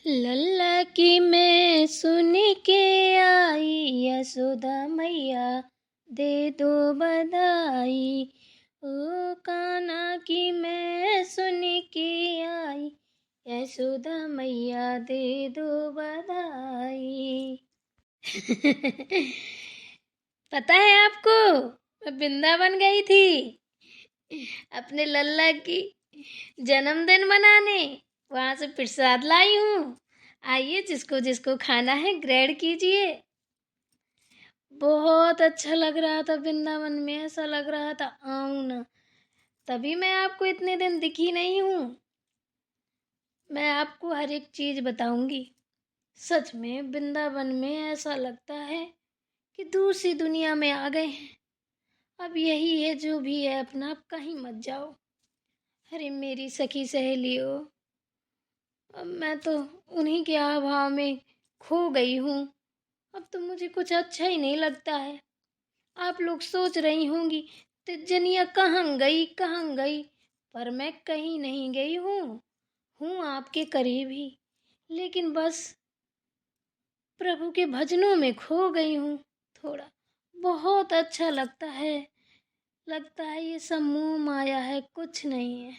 लल्ला की मैं सुन के आई, यशोदा मैया दे दो बधाई। ओ कान्हा की मैं सुन के आई, यशोदा मैया दे दो बधाई। पता है आपको, मैं वृंदावन गई थी अपने लल्ला की जन्मदिन मनाने। वहां से प्रसाद लाई हूँ। आइए, जिसको जिसको खाना है ग्रैड कीजिए। बहुत अच्छा लग रहा था वृंदावन में, ऐसा लग रहा था आऊं ना। तभी मैं आपको इतने दिन दिखी नहीं हूँ। मैं आपको हर एक चीज बताऊंगी। सच में वृंदावन में ऐसा लगता है कि दूसरी दुनिया में आ गए हैं। अब यही है, जो भी है अपना, आप कहीं मत जाओ। अरे मेरी सखी सहेलियों, अब मैं तो उन्हीं के अभाव में खो गई हूँ। अब तो मुझे कुछ अच्छा ही नहीं लगता है। आप लोग सोच रही होंगी तिजनिया कहाँ गई कहाँ गई, पर मैं कहीं नहीं गई हूँ आपके करीब ही। लेकिन बस प्रभु के भजनों में खो गई हूँ थोड़ा। बहुत अच्छा लगता है ये सब मोह माया है, कुछ नहीं है।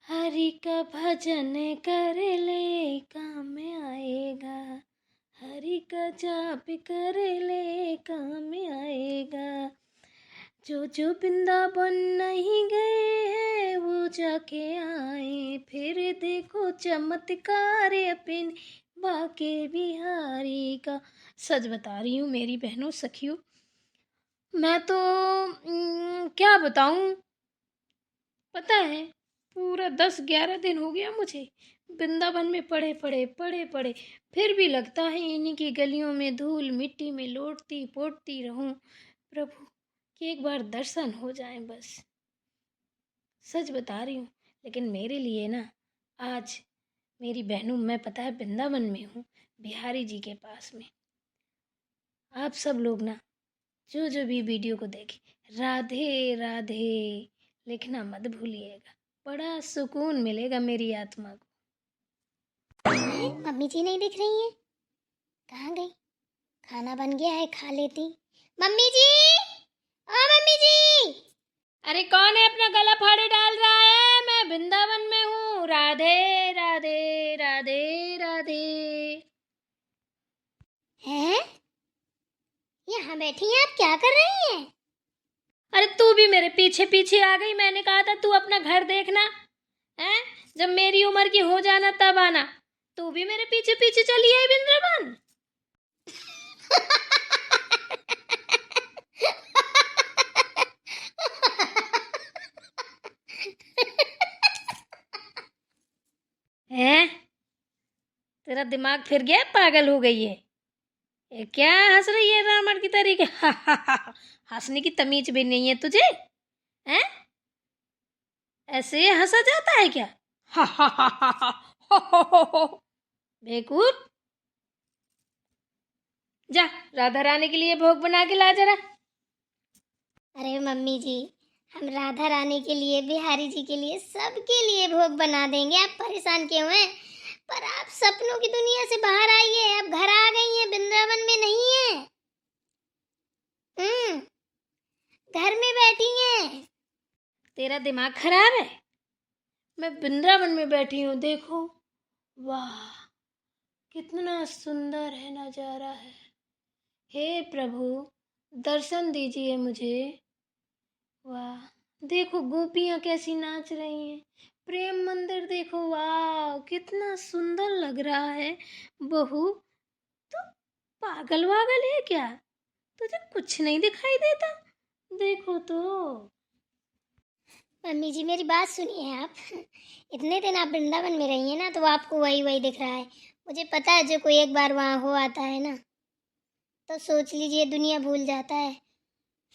हरि का भजन कर ले काम आएगा, हरि का जाप कर ले काम आएगा। जो जो वृंदावन नहीं गए हैं वो जाके आए, फिर देखो चमत्कार अपने बाके बिहारी का। सच बता रही हूँ मेरी बहनों सखियों, मैं तो क्या बताऊं। पता है, पूरा 10-11 दिन हो गया मुझे वृंदावन में पड़े पड़े। फिर भी लगता है इन्हीं की गलियों में धूल मिट्टी में लौटती पोटती रहूं प्रभु कि एक बार दर्शन हो जाएं बस। सच बता रही हूँ। लेकिन मेरे लिए ना, आज मेरी बहनों, मैं पता है वृंदावन में हूँ, बिहारी जी के पास में। आप सब लोग ना, जो जो भी वीडियो को देखे, राधे राधे लिखना मत भूलिएगा। बड़ा सुकून मिलेगा मेरी आत्मा को। मम्मी जी नहीं दिख रही हैं? कहाँ गई? खाना बन गया है, खा लेती। मम्मी जी, ओ मम्मी जी। अरे कौन है अपना गला फाड़े डाल रहा है? मैं वृंदावन में हूँ। राधे राधे राधे राधे। हैं? यहाँ बैठी हैं आप, क्या कर रही हैं? अरे तू भी मेरे पीछे पीछे आ गई। मैंने कहा था तू अपना घर देखना है, जब मेरी उम्र की हो जाना तब आना। तू भी मेरे पीछे पीछे चली आई वृंदावन। है, तेरा दिमाग फिर गया, पागल हो गई है? ये क्या हंस रही है रावण की तरीके? हंसने की तमीज भी नहीं है तुझे? हैं? ऐसे हंसा जाता है क्या? बेवकूफ। जा, राधा रानी के लिए भोग बना के ला जरा। अरे मम्मी जी, हम राधा रानी के लिए, बिहारी जी के लिए, सबके लिए भोग बना देंगे। आप परेशान क्यों हैं? पर आप सपनों की दुनिया से बाहर आइए, आप घर आ गई हैं, वृंदावन में नहीं है। घर में बैठी हैं। तेरा दिमाग खराब है? मैं वृंदावन में बैठी हूँ, देखो। वाह, कितना सुंदर है नजारा है। हे प्रभु, दर्शन दीजिए मुझे। वाह, देखो गोपियां कैसी नाच रही हैं। प्रेम मंदिर देखो, वाह कितना सुंदर लग रहा है। बहू, तू पागल वागल है क्या? तुझे कुछ नहीं दिखाई देता? देखो तो। मम्मी जी मेरी बात सुनिए आप। इतने दिन आप वृंदावन में रही हैं ना, तो आपको वही वही दिख रहा है। मुझे पता है, जो कोई एक बार वहाँ हो आता है ना, तो सोच लीजिए दुनिया भूल जाता है।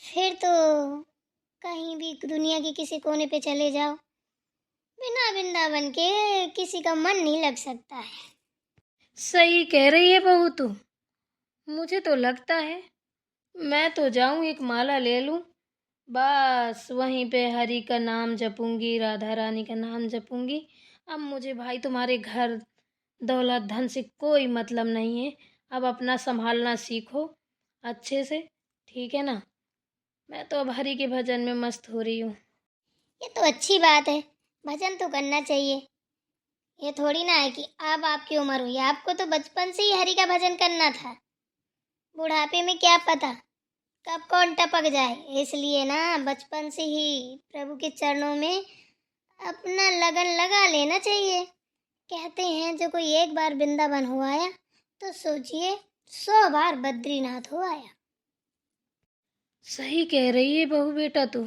फिर तो कहीं भी दुनिया के किसी कोने पे चले जाओ, बिना वृंदावन के किसी का मन नहीं लग सकता है। सही कह रही है बहू तू। मुझे तो लगता है मैं तो जाऊं, एक माला ले लूं, बस वहीं पे हरि का नाम जपूंगी, राधा रानी का नाम जपूंगी। अब मुझे भाई तुम्हारे घर दौलत धन से कोई मतलब नहीं है। अब अपना संभालना सीखो अच्छे से, ठीक है ना। मैं तो अब हरि के भजन में मस्त हो रही हूँ। ये तो अच्छी बात है, भजन तो करना चाहिए। ये थोड़ी ना है कि अब आपकी उम्र हुई, आपको तो बचपन से ही हरि का भजन करना था। बुढ़ापे में क्या पता कब कौन टपक जाए, इसलिए ना बचपन से ही प्रभु के चरणों में अपना लगन लगा लेना चाहिए। कहते हैं जो कोई एक बार वृंदावन हो आया तो सोचिए 100 बार बद्रीनाथ हो आया। सही कह रही है बहू बेटा तू।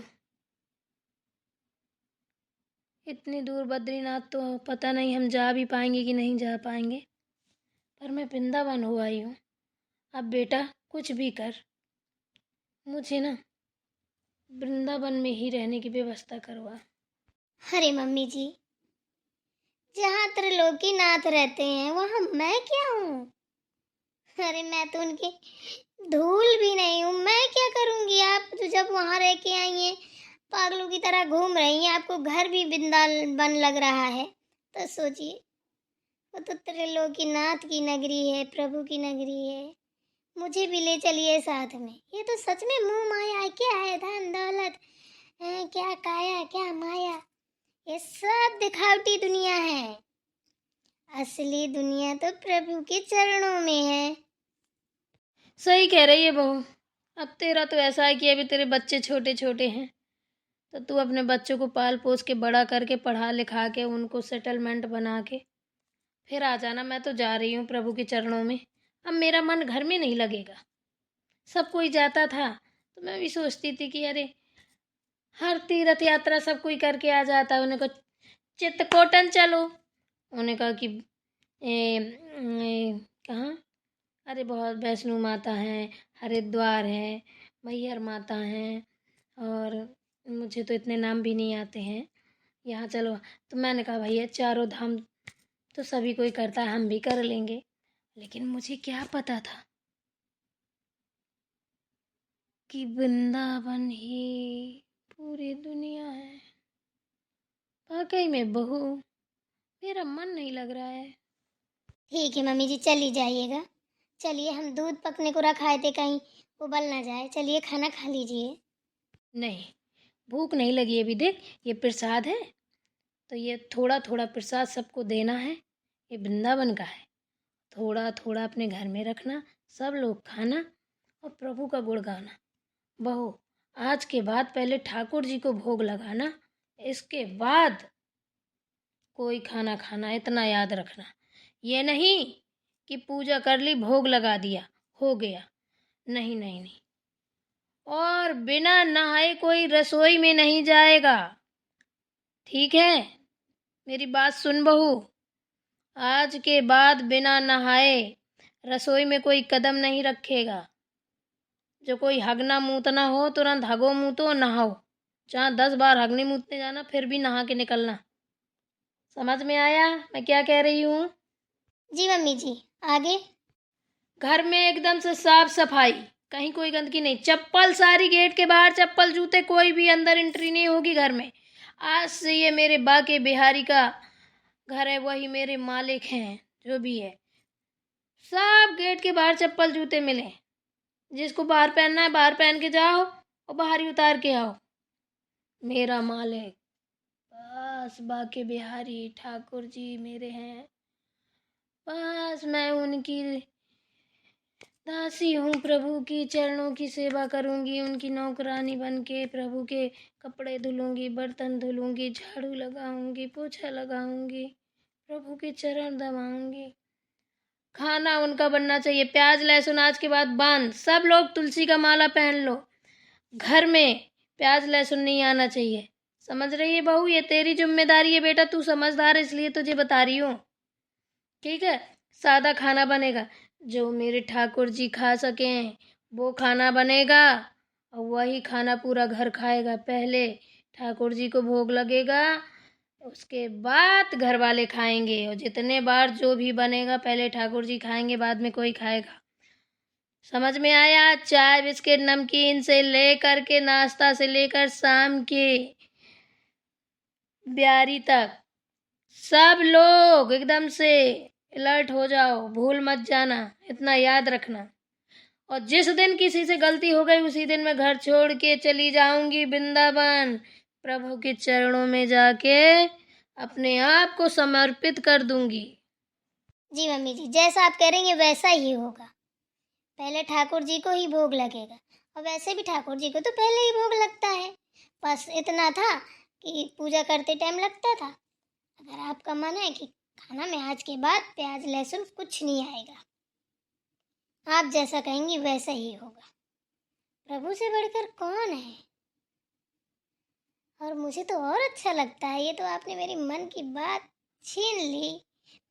इतनी दूर बद्रीनाथ तो पता नहीं हम जा भी पाएंगे कि नहीं जा पाएंगे, पर मैं वृंदावन हो आई हूँ। अब बेटा कुछ भी कर, मुझे ना वृंदावन में ही रहने की व्यवस्था करवा। अरे मम्मी जी, जहाँ त्रिलोकीनाथ रहते हैं वहाँ मैं क्या हूँ? अरे मैं तो उनकी धूल भी नहीं हूँ, मैं क्या करूँगी? आप तो जब वहाँ रह के आई हैं, पागलों की तरह घूम रही हैं, आपको घर भी वृंदावन लग रहा है, तो सोचिए वो तो त्रिलोकीनाथ की नगरी है, प्रभु की नगरी है। मुझे भी ले चलिए साथ में। ये तो सच में मोह माया क्या है, धन दौलत क्या काया क्या माया, ये सब दिखावटी दुनिया है। असली दुनिया तो प्रभु के चरणों में है। सही कह रही है बहू। अब तेरा तो ऐसा है कि अभी तेरे बच्चे छोटे छोटे हैं, तो तू अपने बच्चों को पाल पोस के बड़ा करके पढ़ा लिखा के उनको सेटलमेंट बना के फिर आ जाना। मैं तो जा रही हूँ प्रभु के चरणों में। अब मेरा मन घर में नहीं लगेगा। सब कोई जाता था तो मैं भी सोचती थी कि अरे हर तीर्थ यात्रा सब कोई करके आ जाता है। उन्हें कहा चित्रकूटन चलो, उन्हें कहा कि कहाँ, अरे बहुत वैष्णो माता है, हरिद्वार है, मैहर माता हैं, और मुझे तो इतने नाम भी नहीं आते हैं, यहाँ चलो। तो मैंने कहा भैया चारों धाम तो सभी कोई करता है, हम भी कर लेंगे। लेकिन मुझे क्या पता था कि वृंदावन ही पूरी दुनिया है। वाकई में बहू, मेरा मन नहीं लग रहा है। ठीक है मम्मी जी, चली जाइएगा। चलिए, हम दूध पकने को रखाए थे, कहीं उबल ना जाए। चलिए खाना खा लीजिए। नहीं, भूख नहीं लगी अभी। देख ये प्रसाद है, तो ये थोड़ा थोड़ा प्रसाद सबको देना है। ये वृंदावन का है, थोड़ा थोड़ा अपने घर में रखना, सब लोग खाना और प्रभु का गुण गाना। बहू आज के बाद पहले ठाकुर जी को भोग लगाना, इसके बाद कोई खाना खाना, इतना याद रखना। ये नहीं कि पूजा कर ली भोग लगा दिया हो गया, नहीं नहीं नहीं। और बिना नहाए कोई रसोई में नहीं जाएगा, ठीक है। मेरी बात सुन बहू, आज के बाद बिना नहाए रसोई में कोई कदम नहीं रखेगा। जो कोई हगना मूतना हो तुरंत हगो मूतो नहाओ, चाहे 10 बार हगने मूतने जाना फिर भी नहा के निकलना। समझ में आया मैं क्या कह रही हूँ? जी मम्मी जी, आगे? घर में एकदम से साफ सफाई, कहीं कोई गंदगी नहीं। चप्पल सारी गेट के बाहर, चप्पल जूते कोई भी अंदर एंट्री नहीं होगी घर में। आज से ये मेरे बाके बिहारी का घर है, वही मेरे मालिक हैं, जो भी है। सब गेट के बाहर चप्पल जूते मिले, जिसको बाहर पहनना है बाहर पहन के जाओ और बाहर ही उतार के आओ। मेरा मालिक बस बाके बिहारी ठाकुर जी मेरे हैं। बस मैं उनकी दासी हूँ, प्रभु की चरणों की सेवा करूँगी, उनकी नौकरानी बन के प्रभु के कपड़े धुलूँगी, बर्तन धुलूँगी, झाड़ू लगाऊँगी, पोछा लगाऊँगी, प्रभु के चरण दबाऊँगी। खाना उनका बनना चाहिए, प्याज लहसुन आज के बाद बंद। सब लोग तुलसी का माला पहन लो, घर में प्याज लहसुन नहीं आना चाहिए। समझ रही है बहू? ये तेरी जिम्मेदारी है बेटा, तू समझदार है इसलिए तुझे बता रही हूँ, ठीक है। सादा खाना बनेगा, जो मेरे ठाकुर जी खा सकें वो खाना बनेगा, और वही खाना पूरा घर खाएगा। पहले ठाकुर जी को भोग लगेगा, उसके बाद घर वाले खाएंगे। और जितने बार जो भी बनेगा पहले ठाकुर जी खाएंगे, बाद में कोई खाएगा। समझ में आया? चाय बिस्किट नमकीन से लेकर के नाश्ता से लेकर शाम के ब्यारी तक सब लोग एकदम से अलर्ट हो जाओ, भूल मत जाना, इतना याद रखना। और जिस दिन किसी से गलती हो गई उसी दिन मैं घर छोड़ के चली जाऊंगी वृंदावन, प्रभु के चरणों में जाके अपने आप को समर्पित कर दूंगी। जी मम्मी जी, जैसा आप करेंगे वैसा ही होगा। पहले ठाकुर जी को ही भोग लगेगा, और वैसे भी ठाकुर जी को तो पहले ही भोग लगता है। बस इतना था कि पूजा करते टाइम लगता था। अगर आपका मन है कि खाना में आज के बाद प्याज लहसुन कुछ नहीं आएगा, आप जैसा कहेंगी वैसा ही होगा। प्रभु से बढ़कर कौन है? और मुझे तो और अच्छा लगता है, ये तो आपने मेरी मन की बात छीन ली।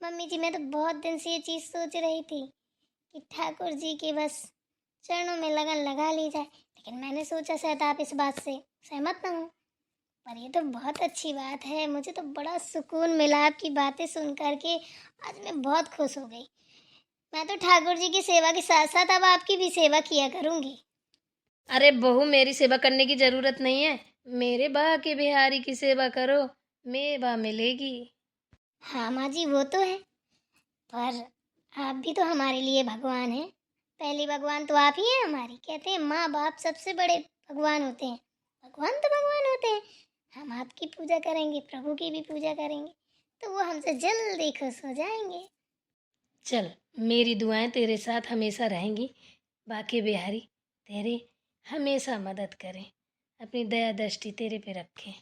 मम्मी जी, मैं तो बहुत दिन से ये चीज़ सोच रही थी कि ठाकुर जी के बस चरणों में लगन लगा ली जाए, लेकिन मैंने सोचा शायद आप इस बात से सहमत ना हो। पर ये तो बहुत अच्छी बात है, मुझे तो बड़ा सुकून मिला आपकी बातें सुन करके। आज मैं बहुत खुश हो गई। मैं तो ठाकुर जी की सेवा के साथ साथ अब आपकी भी सेवा किया करूँगी। अरे बहू, मेरी सेवा करने की जरूरत नहीं है, मेरे बा के बिहारी की सेवा करो, मेवा मिलेगी। हाँ माँ जी, वो तो है, पर आप भी तो हमारे लिए भगवान हैं। पहली भगवान तो आप ही हैं हमारी। कहते हैं माँ बाप सबसे बड़े भगवान होते हैं। भगवान तो भगवान होते हैं। हम आपकी पूजा करेंगे, प्रभु की भी पूजा करेंगे, तो वो हमसे जल्दी खुश हो जाएंगे। चल, मेरी दुआएं तेरे साथ हमेशा रहेंगी। बाके बिहारी तेरी हमेशा मदद करें, अपनी दया दृष्टि तेरे पे रखें।